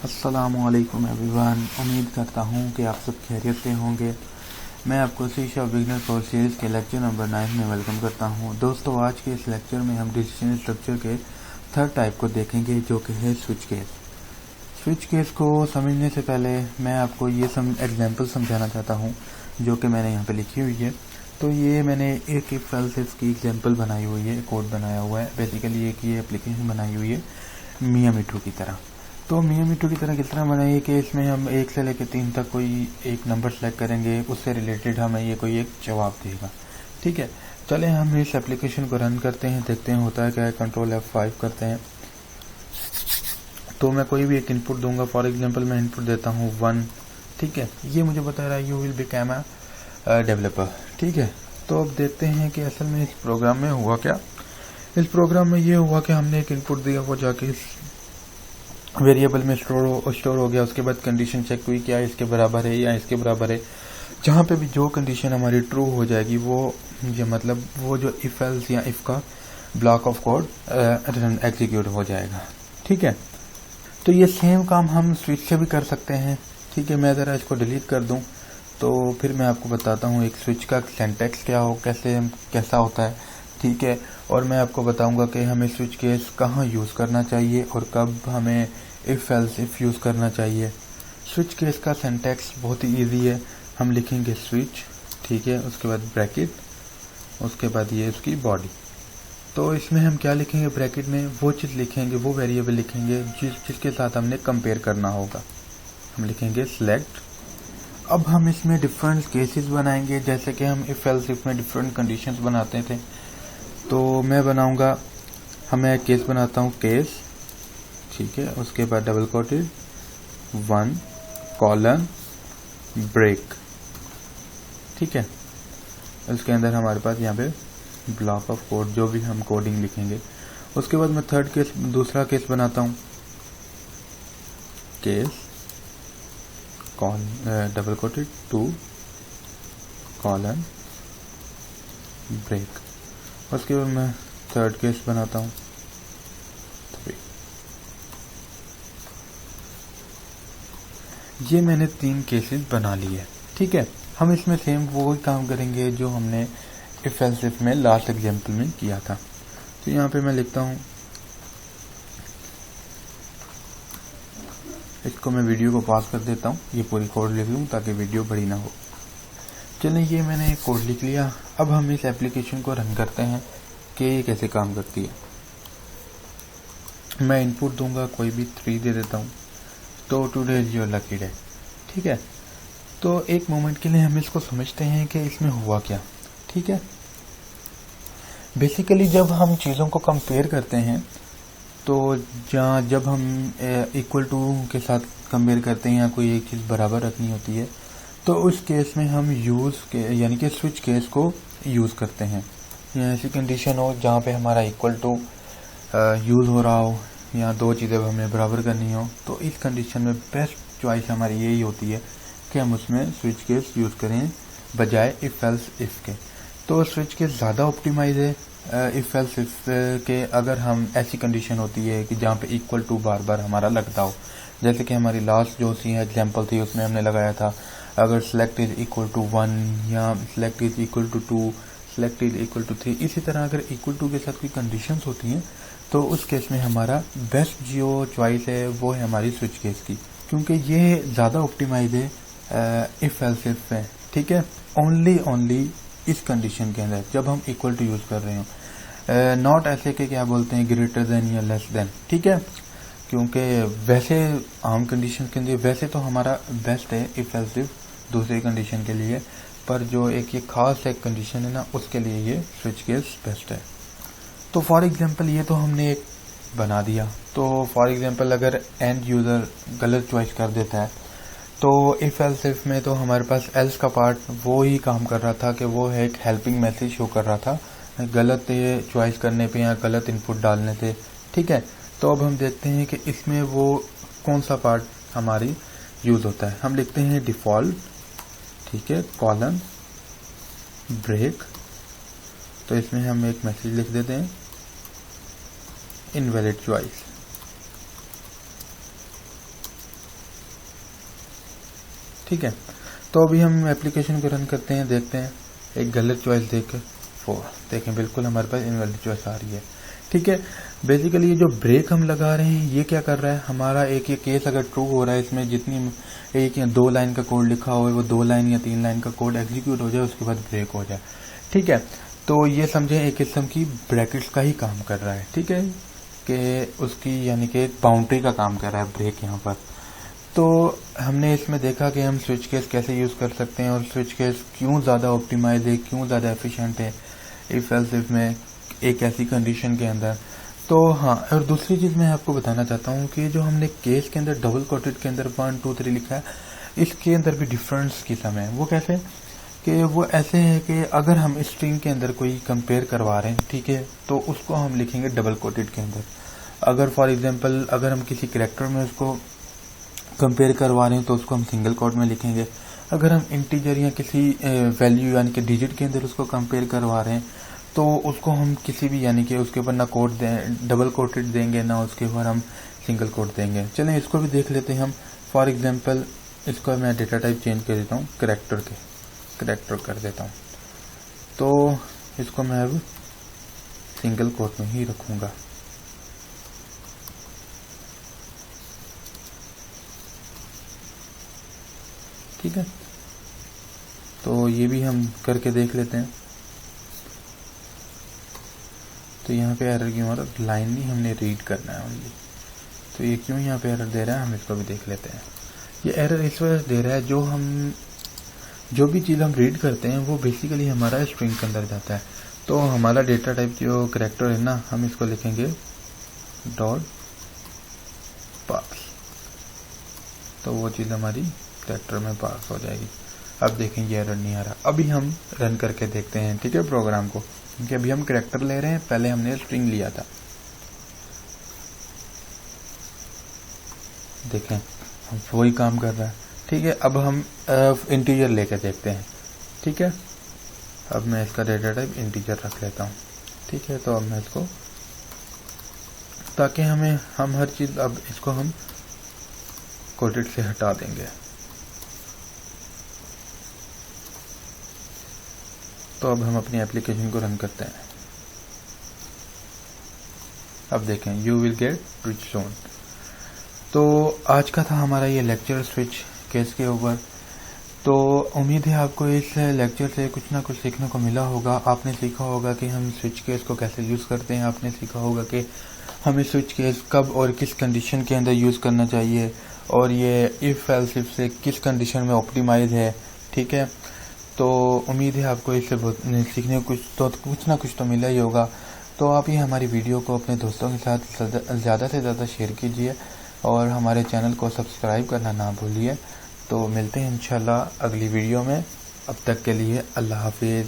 अस्सलामुअलैकुम एवरीवन। उम्मीद करता हूँ कि आप सब खैरियत से होंगे। मैं आपको सी शॉप बिगनर कोर्स सीरीज़ के लेक्चर नंबर 9 में वेलकम करता हूँ। दोस्तों, आज के इस लेक्चर में हम डिसीजन स्ट्रक्चर के थर्ड टाइप को देखेंगे, जो कि है स्विच केस। स्विच केस को समझने से पहले मैं आपको ये एग्जाम्पल समझाना चाहता हूँ, जो कि मैंने यहाँ पे लिखी हुई है। तो ये मैंने एक इफ एल्स इफ की एग्जाम्पल बनाई हुई है, कोड बनाया हुआ है। बेसिकली एक ये एप्लीकेशन बनाई हुई है मियाँ मिठू की तरह। तो मियाँ मिठू की तरह किस तरह बनाइए कि इसमें हम 1 से लेकर 3 तक कोई एक नंबर सेलेक्ट करेंगे, उससे रिलेटेड हमें ये कोई एक जवाब देगा। ठीक है, चले हम इस एप्लीकेशन को रन करते हैं, देखते हैं होता है क्या है। कंट्रोल F5 करते हैं। तो मैं कोई भी एक इनपुट दूंगा। फॉर एग्जांपल मैं इनपुट देता हूँ 1। ठीक है, ये मुझे बता रहा है you will become a developer. ठीक है, तो अब देखते हैं कि असल में इस प्रोग्राम में हुआ क्या। इस प्रोग्राम में ये हुआ कि हमने एक इनपुट दिया, वो जाके इस वेरिएबल में स्टोर हो गया। उसके बाद कंडीशन चेक हुई, क्या इसके बराबर है या इसके बराबर है। जहाँ पे भी जो कंडीशन हमारी ट्रू हो जाएगी, वो मतलब वो जो इफ एल्स या इफ का ब्लॉक ऑफ कोड एग्जीक्यूट हो जाएगा। ठीक है, तो ये सेम काम हम स्विच से भी कर सकते हैं। ठीक है, मैं ज़रा इसको डिलीट कर दूं तो फिर मैं आपको बताता हूँ एक स्विच का सिंटैक्स क्या हो, कैसा होता है। ठीक है, और मैं आपको बताऊंगा कि हमें स्विच केस कहाँ यूज़ करना चाहिए और कब हमें इफ एल्स इफ यूज़ करना चाहिए। स्विच केस का सिंटैक्स बहुत ही ईजी है। हम लिखेंगे स्विच, ठीक है, उसके बाद ब्रैकेट, उसके बाद ये उसकी बॉडी। तो इसमें हम क्या लिखेंगे, ब्रैकेट में वो चीज़ लिखेंगे, वो वेरिएबल लिखेंगे जिसके साथ हमने कंपेयर करना होगा। हम लिखेंगे सिलेक्ट। अब हम इसमें डिफरेंट केसेस बनाएंगे, जैसे कि हम इफ एल्स इफ में डिफरेंट कंडीशंस बनाते थे। तो मैं बनाऊंगा, मैं केस बनाता हूँ केस, ठीक है, उसके बाद डबल कोटेड 1 कॉलन ब्रेक। ठीक है, उसके अंदर हमारे पास यहाँ पे ब्लॉक ऑफ कोड, जो भी हम कोडिंग लिखेंगे। उसके बाद मैं थर्ड केस, दूसरा केस बनाता हूँ, case double quoted 2 colon break. उसके बाद मैं थर्ड केस बनाता हूँ 3। ये मैंने 3 केसेस बना लिए। ठीक है, हम इसमें सेम वो काम करेंगे जो हमने इफ एल्स इफ में लास्ट एग्जांपल में किया था। तो यहाँ पे मैं लिखता हूँ, इसको मैं वीडियो को पॉज कर देता हूँ, ये पूरी कोड लिख लूँ ताकि वीडियो बड़ी ना हो। चलिए, ये मैंने एक कोड लिख लिया। अब हम इस एप्लीकेशन को रन करते हैं कि ये कैसे काम करती है। मैं इनपुट दूंगा, कोई भी 3 दे देता हूँ। तो today is your lucky day. ठीक है, तो एक मोमेंट के लिए हम इसको समझते हैं कि इसमें हुआ क्या। ठीक है, बेसिकली जब हम चीज़ों को कंपेयर करते हैं, तो जब हम इक्वल टू के साथ कंपेयर करते हैं या कोई एक चीज़ बराबर रखनी होती है, तो उस केस में हम यानी कि स्विच केस को यूज़ करते हैं। या ऐसी कंडीशन हो जहाँ पे हमारा इक्वल टू यूज़ हो रहा हो या दो चीज़ें हमें बराबर करनी हो, तो इस कंडीशन में बेस्ट चॉइस हमारी यही होती है कि हम उसमें स्विच केस यूज़ करें बजाय इफ एल्स इफ के। तो स्विच केस ज़्यादा ऑप्टिमाइज है इफ एल्स इफ के। अगर हम ऐसी कंडीशन होती है कि जहाँ पे इक्वल टू बार बार हमारा लगता हो, जैसे कि हमारी लास्ट जो सी एग्जांपल थी उसमें हमने लगाया था, अगर सेलेक्ट इज इक्वल टू 1 या select is equal to 2, select is equal to 3। इसी तरह अगर इक्वल टू के साथ कोई कंडीशंस होती हैं, तो उस केस में हमारा बेस्ट जो चॉइस है वो है हमारी स्विच केस की, क्योंकि ये ज़्यादा ऑप्टिमाइज है इफ एल्स इफ है। ठीक है, ओनली इस कंडीशन के अंदर जब हम इक्वल टू यूज़ कर रहे हो, नॉट ऐसे के क्या बोलते हैं ग्रेटर देन या लेस देन। ठीक है, क्योंकि वैसे आम कंडीशन के लिए वैसे तो हमारा बेस्ट है इफ एल्स इफ दूसरी कंडीशन के लिए, पर जो एक ये खास एक कंडीशन है ना, उसके लिए ये स्विच केस बेस्ट है। तो फॉर एग्जांपल ये तो हमने एक बना दिया। तो फॉर एग्जांपल अगर एंड यूज़र गलत चॉइस कर देता है, तो इफ एल्स इफ में तो हमारे पास एल्स का पार्ट वो ही काम कर रहा था कि वो है एक हेल्पिंग मैसेज शो कर रहा था गलत चॉइस करने पे या गलत इनपुट डालने पे। ठीक है, तो अब हम देखते हैं कि इसमें वो कौन सा पार्ट हमारी यूज़ होता है। हम लिखते हैं डिफ़ॉल्ट, ठीक है, कॉलन ब्रेक। तो इसमें हम एक मैसेज लिख देते हैं इनवैलिड चॉइस। ठीक है। तो अभी हम एप्लीकेशन को रन करते हैं, देखते हैं एक गलत चॉइस देकर 4, देखें बिल्कुल हमारे पास इनवैलिड चॉइस आ रही है। ठीक है, बेसिकली ये जो ब्रेक हम लगा रहे हैं ये क्या कर रहा है, हमारा एक ये केस अगर ट्रू हो रहा है, इसमें जितनी एक या 2 लाइन का कोड लिखा हो वो 2 लाइन या 3 लाइन का कोड एग्जीक्यूट हो जाए, उसके बाद ब्रेक हो जाए। ठीक है, तो ये समझे एक किस्म की ब्रैकेट्स का ही काम कर रहा है। ठीक है, कि उसकी यानी कि एक बाउंड्री का काम कर रहा है ब्रेक यहाँ पर। तो हमने इसमें देखा कि हम स्विच केस कैसे यूज़ कर सकते हैं और स्विच केस क्यों ज़्यादा ऑप्टिमाइज है, क्यों ज़्यादा एफिशिएंट है इफ एल्स इफ में एक ऐसी कंडीशन के अंदर। तो हाँ, और दूसरी चीज़ मैं आपको बताना चाहता हूँ कि जो हमने केस के अंदर डबल कोटेड के अंदर 1 2 3 लिखा है, इसके अंदर भी डिफरेंस किस्म है। वो कैसे कि वो ऐसे है कि अगर हम स्ट्रिंग के अंदर कोई कंपेयर करवा रहे हैं, ठीक है, तो उसको हम लिखेंगे डबल कोटेड के अंदर। अगर फॉर एग्जांपल अगर हम किसी कैरेक्टर में उसको कंपेयर करवा रहे हैं तो उसको हम सिंगल कोट में लिखेंगे। अगर हम इंटीजर या किसी वैल्यू यानी कि डिजिट के अंदर उसको कंपेयर करवा रहे हैं तो उसको हम किसी भी यानी कि उसके ऊपर ना कोट दें, डबल कोटेड देंगे, ना उसके ऊपर हम सिंगल कोट देंगे। चलें इसको भी देख लेते हैं हम। फॉर एग्जांपल इसको मैं डेटा टाइप चेंज कर देता हूँ, करेक्टर कर देता हूँ। तो इसको मैं अब सिंगल कोट में ही रखूँगा। ठीक है, तो ये भी हम करके देख लेते हैं। तो यहाँ पे एरर क्यों आ रहा है, लाइन नहीं हमने रीड करना है ओनली। तो ये क्यों यहाँ पे एरर दे रहा है, हम इसको भी देख लेते हैं। ये एरर इस वजह से दे रहा है, जो भी चीज़ हम रीड करते हैं वो बेसिकली हमारा स्ट्रिंग के अंदर जाता है। तो हमारा डेटा टाइप जो कैरेक्टर है ना, हम इसको लिखेंगे डॉट पास, तो वो चीज़ हमारी कैरेक्टर में पास हो जाएगी। अब देखेंगे एरर नहीं आ रहा। अभी हम रन करके देखते हैं, ठीक है, प्रोग्राम को, क्योंकि अभी हम कैरेक्टर ले रहे हैं, पहले हमने स्ट्रिंग लिया था। देखें वही काम कर रहा है। ठीक है, अब हम इंटीजर लेकर देखते हैं। ठीक है, अब मैं इसका डेटा टाइप इंटीजर रख लेता हूँ। ठीक है, तो अब मैं इसको, ताकि हम हर चीज़, अब इसको हम कोटेड से हटा देंगे। तो अब हम अपनी एप्लीकेशन को रन करते हैं। अब देखें यू विल गेट रिच सोन। तो आज का था हमारा ये लेक्चर स्विच केस के ऊपर। तो उम्मीद है आपको इस लेक्चर से कुछ ना कुछ सीखने को मिला होगा। आपने सीखा होगा कि हम स्विच केस को कैसे यूज़ करते हैं, आपने सीखा होगा कि हमें स्विच केस कब और किस कंडीशन के अंदर यूज़ करना चाहिए, और ये इफ एल्स इफ से किस कंडीशन में ऑप्टिमाइज है। ठीक है, तो उम्मीद है आपको इससे सीखने को कुछ ना कुछ तो मिला ही होगा। तो आप ये हमारी वीडियो को अपने दोस्तों के साथ ज़्यादा से ज़्यादा शेयर कीजिए और हमारे चैनल को सब्सक्राइब करना ना भूलिए। तो मिलते हैं इंशाल्लाह अगली वीडियो में। अब तक के लिए अल्लाह हाफिज़।